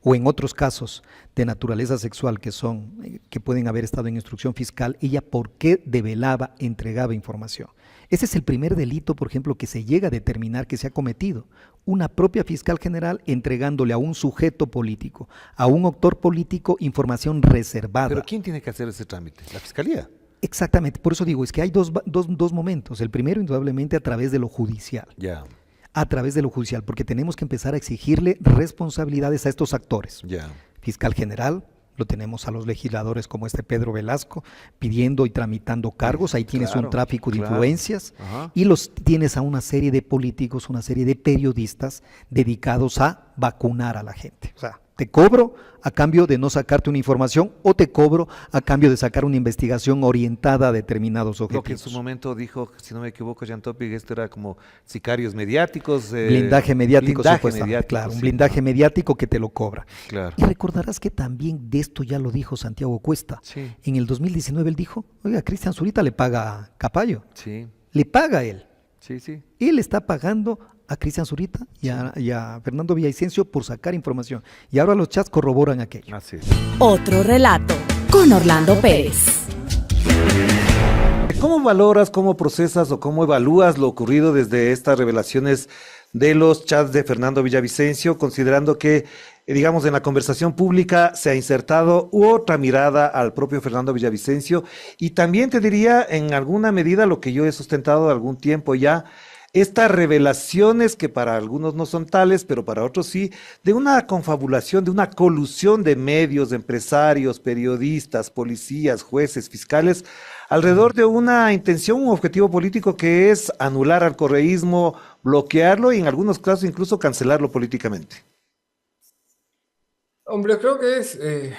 o en otros casos de naturaleza sexual que pueden haber estado en instrucción fiscal, ella por qué develaba, entregaba información. Ese es el primer delito, por ejemplo, que se llega a determinar que se ha cometido. Una propia fiscal general entregándole a un sujeto político, a un actor político, información reservada. ¿Pero quién tiene que hacer ese trámite? ¿La fiscalía? Exactamente, por eso digo, es que hay dos momentos. El primero, indudablemente, a través de lo judicial. A través de lo judicial, porque tenemos que empezar a exigirle responsabilidades a estos actores. Fiscal general, lo tenemos a los legisladores como Pedro Velasco, pidiendo y tramitando cargos, ahí tienes un tráfico de influencias, y los tienes a una serie de políticos, una serie de periodistas dedicados a vacunar a la gente. O sea, te cobro a cambio de no sacarte una información o te cobro a cambio de sacar una investigación orientada a determinados objetivos. Lo que en su momento dijo, si no me equivoco, Jean Topic, esto era como sicarios mediáticos. Blindaje mediático, supuestamente. Claro, un blindaje mediático que te lo cobra. Y recordarás que también de esto ya lo dijo Santiago Cuesta. En el 2019 él dijo, oiga, Cristian Zurita le paga a Capallo. Le paga a él. Él está pagando a Cristian Zurita y a Fernando Villavicencio por sacar información. Y ahora los chats corroboran aquello. Otro relato con Orlando Pérez. ¿Cómo valoras, cómo procesas o cómo evalúas lo ocurrido desde estas revelaciones de los chats de Fernando Villavicencio, considerando que, digamos, en la conversación pública se ha insertado otra mirada al propio Fernando Villavicencio? Y también te diría, en alguna medida, lo que yo he sustentado algún tiempo ya, estas revelaciones que para algunos no son tales, pero para otros sí, de una confabulación, de una colusión de medios, de empresarios, periodistas, policías, jueces, fiscales, alrededor de una intención, un objetivo político que es anular al correísmo, bloquearlo y en algunos casos incluso cancelarlo políticamente. Hombre, creo que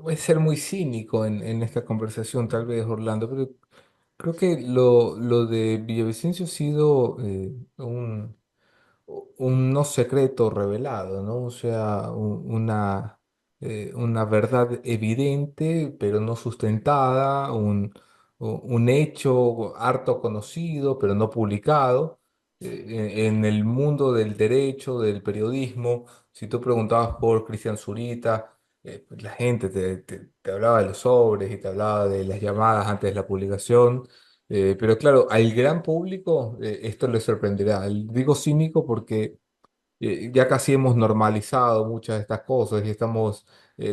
voy a ser muy cínico en esta conversación, tal vez, Orlando, pero creo que lo de Villavicencio ha sido un no secreto revelado, ¿no? O sea, una verdad evidente, pero no sustentada, un hecho harto conocido, pero no publicado. En el mundo del derecho, del periodismo, si tú preguntabas por Cristian Zurita, pues la gente te hablaba de los sobres y te hablaba de las llamadas antes de la publicación. Pero claro, al gran público esto le sorprenderá. Digo cínico porque ya casi hemos normalizado muchas de estas cosas y estamos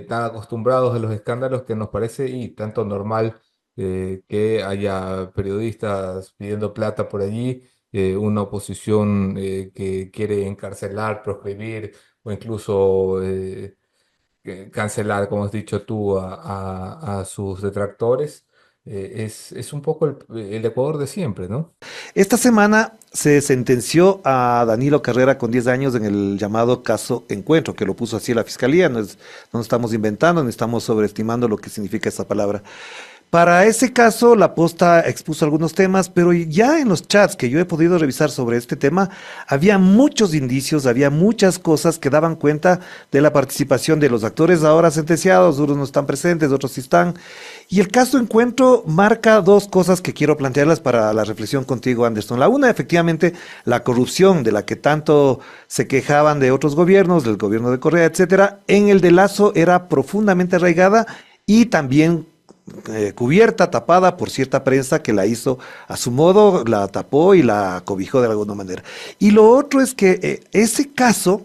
tan acostumbrados a los escándalos que nos parece tanto normal que haya periodistas pidiendo plata por allí, una oposición que quiere encarcelar, proscribir o incluso cancelar, como has dicho tú, a sus detractores. Es un poco el Ecuador de siempre, ¿no? Esta semana se sentenció a Danilo Carrera con 10 años en el llamado caso Encuentro, que lo puso así la Fiscalía. No estamos inventando, ni estamos sobreestimando lo que significa esa palabra. Para ese caso, la Posta expuso algunos temas, pero ya en los chats que yo he podido revisar sobre este tema, había muchos indicios, había muchas cosas que daban cuenta de la participación de los actores ahora sentenciados. Unos no están presentes, otros sí están. Y el caso Encuentro marca dos cosas que quiero plantearlas para la reflexión contigo, Anderson. La una, efectivamente, la corrupción de la que tanto se quejaban de otros gobiernos, del gobierno de Correa, etcétera, en el de Lazo era profundamente arraigada y también cubierta, tapada por cierta prensa que la hizo a su modo, la tapó y la cobijó de alguna manera. Y lo otro es que ese caso,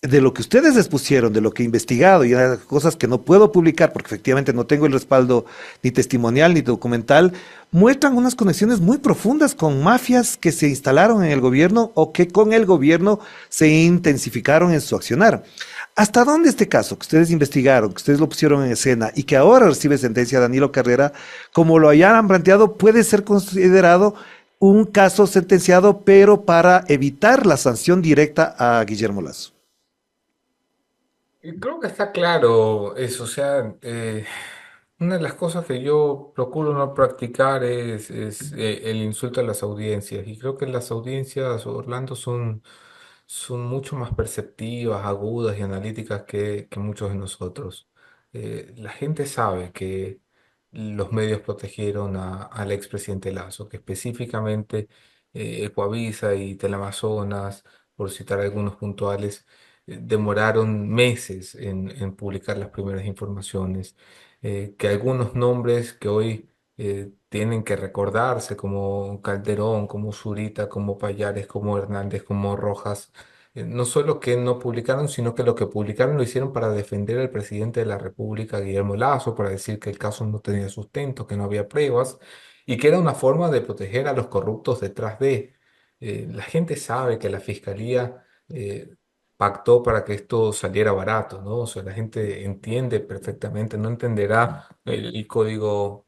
de lo que ustedes expusieron, de lo que he investigado y cosas que no puedo publicar porque efectivamente no tengo el respaldo ni testimonial ni documental, muestran unas conexiones muy profundas con mafias que se instalaron en el gobierno o que con el gobierno se intensificaron en su accionar. ¿Hasta dónde este caso que ustedes investigaron, que ustedes lo pusieron en escena y que ahora recibe sentencia Danilo Carrera, como lo hayan planteado, puede ser considerado un caso sentenciado, pero para evitar la sanción directa a Guillermo Lasso? Creo que está claro eso, o sea, una de las cosas que yo procuro no practicar es el insulto a las audiencias, y creo que las audiencias, Orlando, son mucho más perceptivas, agudas y analíticas que muchos de nosotros. La gente sabe que los medios protegieron al expresidente Lasso, que específicamente Ecuavisa y Teleamazonas, por citar algunos puntuales, demoraron meses en publicar las primeras informaciones, que algunos nombres que hoy tienen que recordarse, como Calderón, como Zurita, como Payares, como Hernández, como Rojas, no solo que no publicaron, sino que lo que publicaron lo hicieron para defender al presidente de la República, Guillermo Lasso, para decir que el caso no tenía sustento, que no había pruebas y que era una forma de proteger a los corruptos detrás de. La gente sabe que la fiscalía pactó para que esto saliera barato, ¿no? O sea, la gente entiende perfectamente, no entenderá el código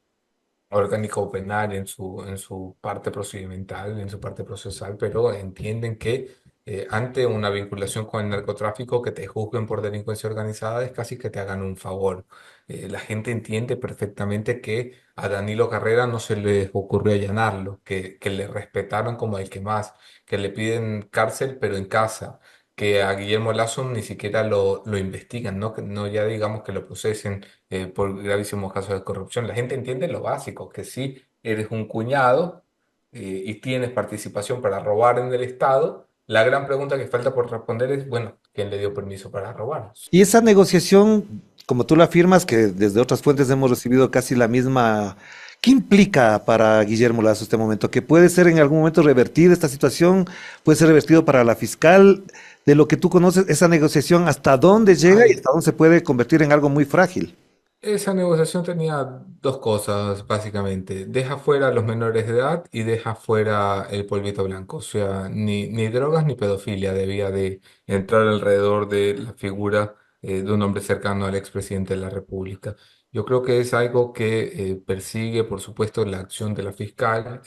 orgánico penal en su parte procedimental, en su parte procesal, pero entienden que ante una vinculación con el narcotráfico, que te juzguen por delincuencia organizada es casi que te hagan un favor. La gente entiende perfectamente que a Danilo Carrera no se le ocurrió allanarlo, que le respetaron como el que más, que le piden cárcel pero en casa, que a Guillermo Lasso ni siquiera lo investigan, ¿no? Que no ya digamos que lo procesen por gravísimos casos de corrupción. La gente entiende lo básico, que si eres un cuñado y tienes participación para robar en el Estado, la gran pregunta que falta por responder es, bueno, ¿quién le dio permiso para robar? Y esa negociación, como tú la afirmas, que desde otras fuentes hemos recibido casi la misma, ¿qué implica para Guillermo Lasso este momento? ¿Que puede ser en algún momento revertida esta situación? ¿Puede ser revertido para la fiscal? De lo que tú conoces, esa negociación, ¿hasta dónde llega y hasta dónde se puede convertir en algo muy frágil? Esa negociación tenía dos cosas, básicamente. Deja fuera a los menores de edad y deja fuera el polvito blanco. O sea, ni drogas ni pedofilia debía de entrar alrededor de la figura de un hombre cercano al expresidente de la República. Yo creo que es algo que persigue, por supuesto, la acción de la fiscal.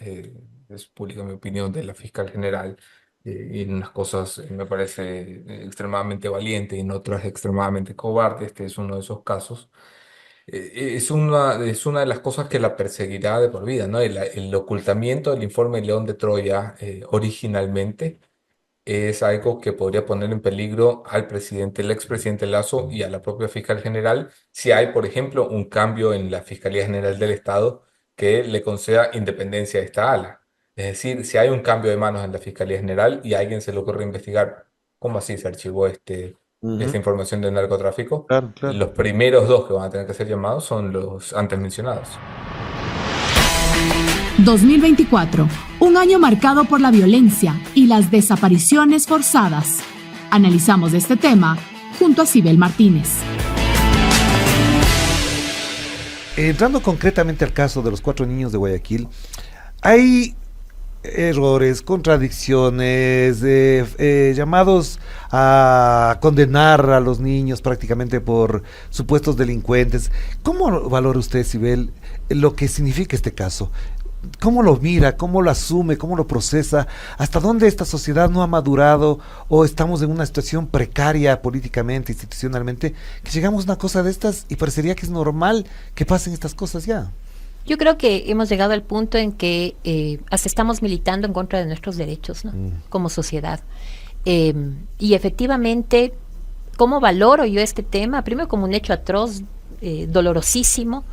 Es pública mi opinión de la fiscal general. Y en unas cosas me parece extremadamente valiente y en otras extremadamente cobarde. Este es uno de esos casos. Es una de las cosas que la perseguirá de por vida, ¿no? El ocultamiento del informe León de Troya originalmente es algo que podría poner en peligro al presidente, el expresidente Lasso y a la propia fiscal general si hay, por ejemplo, un cambio en la Fiscalía General del Estado que le conceda independencia a esta ala. Es decir, si hay un cambio de manos en la Fiscalía General y a alguien se le ocurre investigar cómo así se archivó esta información del narcotráfico, Claro, claro. los primeros dos que van a tener que ser llamados son los antes mencionados. 2024, un año marcado por la violencia y las desapariciones forzadas. Analizamos este tema junto a Sibel Martínez. Entrando concretamente al caso de los 4 niños de Guayaquil, hay errores, contradicciones, llamados a condenar a los niños prácticamente por supuestos delincuentes. ¿Cómo valora usted, Sibel, lo que significa este caso? ¿Cómo lo mira? ¿Cómo lo asume? ¿Cómo lo procesa? ¿Hasta dónde esta sociedad no ha madurado o estamos en una situación precaria políticamente, institucionalmente, que llegamos a una cosa de estas y parecería que es normal que pasen estas cosas ya? Yo creo que hemos llegado al punto en que hasta estamos militando en contra de nuestros derechos, ¿no? Como sociedad. Y efectivamente, ¿cómo valoro yo este tema? Primero como un hecho atroz, dolorosísimo.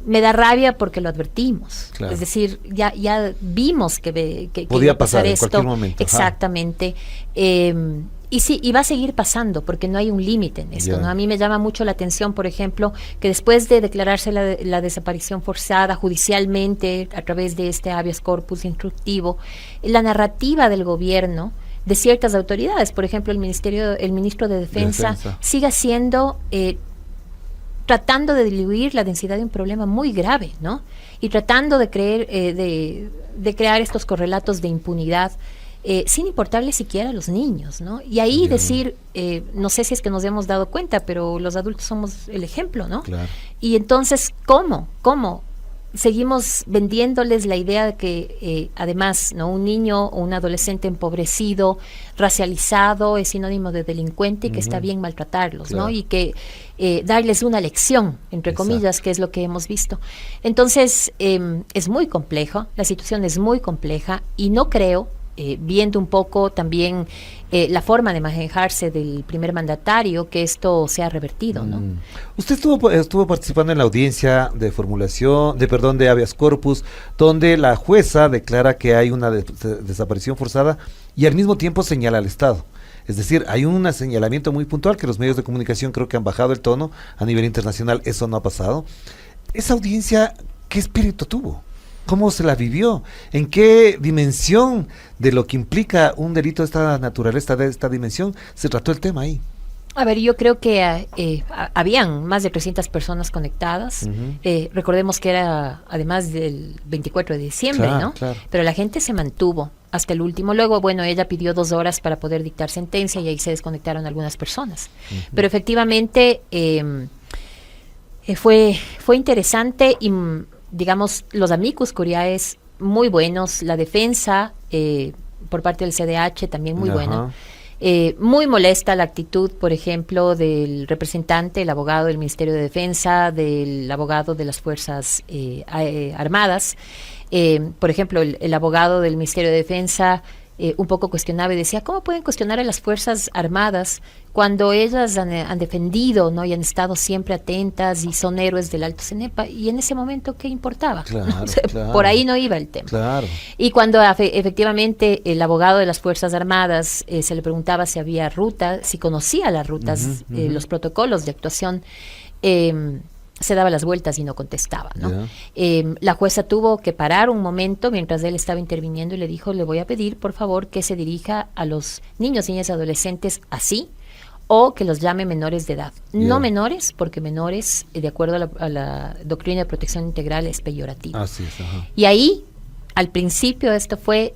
Me da rabia porque lo advertimos. Claro. Es decir, ya vimos que podía pasar esto. En cualquier momento. Exactamente. Y sí, y va a seguir pasando porque no hay un límite en esto, ¿no? A mí me llama mucho la atención, por ejemplo, que después de declararse la desaparición forzada judicialmente a través de este habeas corpus instructivo, la narrativa del gobierno, de ciertas autoridades, por ejemplo, el ministro de Defensa. Sigue siendo tratando de diluir la densidad de un problema muy grave, ¿no? Y tratando de crear estos correlatos de impunidad, sin importarle siquiera a los niños, ¿no? Y ahí decir, no sé si es que nos hemos dado cuenta, pero los adultos somos el ejemplo, ¿no? Claro. Y entonces, ¿cómo seguimos vendiéndoles la idea de que además, ¿no?, un niño o un adolescente empobrecido, racializado, es sinónimo de delincuente y que está bien maltratarlos, claro, ¿no? Y que darles una lección, entre comillas, que es lo que hemos visto. Entonces, es muy complejo, la situación es muy compleja y no creo, viendo un poco también la forma de manejarse del primer mandatario, que esto sea revertido, ¿no? Usted estuvo participando en la audiencia de formulación, de habeas corpus, donde la jueza declara que hay una desaparición forzada y al mismo tiempo señala al Estado. Es decir, hay un señalamiento muy puntual que los medios de comunicación creo que han bajado el tono. A nivel internacional eso no ha pasado. Esa audiencia, ¿qué espíritu tuvo? ¿Cómo se la vivió? ¿En qué dimensión de lo que implica un delito de esta naturaleza, de esta dimensión, se trató el tema ahí? A ver, yo creo que habían más de 300 personas conectadas. Recordemos que era además del 24 de diciembre, claro, ¿no? Claro. Pero la gente se mantuvo hasta el último. Luego, bueno, ella pidió 2 horas para poder dictar sentencia y ahí se desconectaron algunas personas. Pero efectivamente fue interesante y digamos, los amicus curiae muy buenos, la defensa por parte del CDH también muy buena. Muy molesta la actitud, por ejemplo, del representante, el abogado del Ministerio de Defensa, del abogado de las Fuerzas Armadas. Por ejemplo, el abogado del Ministerio de Defensa un poco cuestionaba y decía, ¿cómo pueden cuestionar a las Fuerzas Armadas cuando ellas han defendido, ¿no?, y han estado siempre atentas y son héroes del Alto Cenepa? Y en ese momento, ¿qué importaba? Claro, o sea, claro, por ahí no iba el tema. Claro. Y cuando efectivamente el abogado de las Fuerzas Armadas se le preguntaba si había ruta, si conocía las rutas, los protocolos de actuación, se daba las vueltas y no contestaba, ¿no? La jueza tuvo que parar un momento mientras él estaba interviniendo y le dijo, le voy a pedir por favor que se dirija a los niños, niñas y adolescentes así, o que los llame menores de edad. No menores, porque menores, de acuerdo a la doctrina de protección integral, es peyorativo. Así es, y ahí, al principio, esto fue...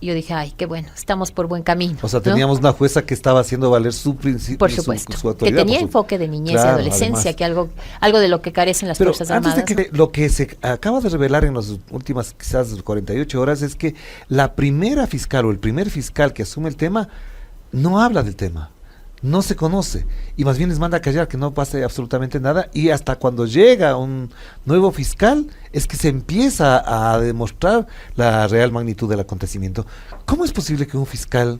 Yo dije, ay, qué bueno, estamos por buen camino. O sea, teníamos, ¿no?, una jueza que estaba haciendo valer su principio, por supuesto, su autoridad, que tenía enfoque de niñez y adolescencia, además, que algo de lo que carecen las Fuerzas Armadas. Antes de que lo que se acaba de revelar en las últimas quizás 48 horas es que la primera fiscal o el primer fiscal que asume el tema no habla del tema. No se conoce y más bien les manda a callar, que no pase absolutamente nada, y hasta cuando llega un nuevo fiscal es que se empieza a demostrar la real magnitud del acontecimiento. ¿Cómo es posible que un fiscal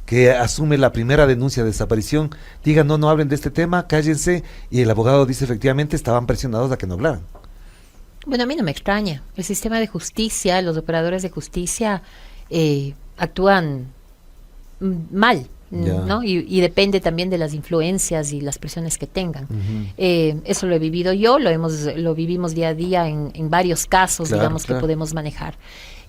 que asume la primera denuncia de desaparición diga no hablen de este tema, cállense, y el abogado dice efectivamente estaban presionados a que no hablaran? Bueno, a mí no me extraña. El sistema de justicia, los operadores de justicia actúan mal, ¿no? Y depende también de las influencias y las presiones que tengan. Eso lo he vivido yo, lo vivimos día a día en varios casos, digamos, que podemos manejar.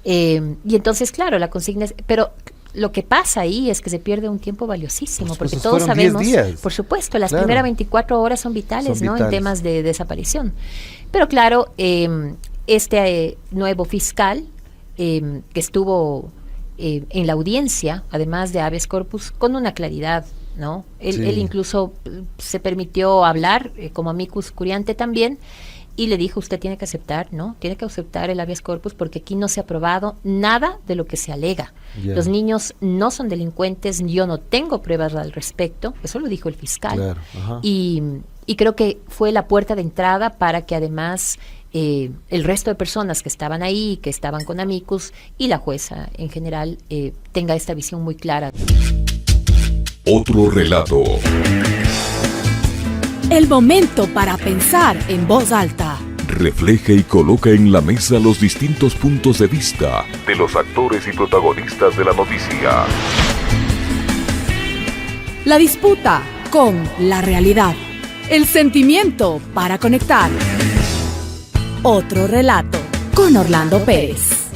Y entonces, claro, la consigna es... Pero lo que pasa ahí es que se pierde un tiempo valiosísimo, porque todos sabemos, por supuesto, las primeras 24 horas son vitales, ¿no?, en temas de desaparición. Pero claro, este nuevo fiscal que estuvo en la audiencia, además de habeas corpus, con una claridad, ¿no? Él incluso se permitió hablar como amicus curiante también, y le dijo, usted tiene que aceptar, ¿no? Tiene que aceptar el habeas corpus porque aquí no se ha probado nada de lo que se alega. Los niños no son delincuentes, yo no tengo pruebas al respecto, eso lo dijo el fiscal. Y creo que fue la puerta de entrada para que además el resto de personas que estaban ahí, que estaban con amicus, y la jueza en general tenga esta visión muy clara. Otro relato. El momento para pensar en voz alta. Refleja y coloca en la mesa los distintos puntos de vista de los actores y protagonistas de la noticia. La disputa con la realidad. El sentimiento para conectar. Otro relato con Orlando Pérez.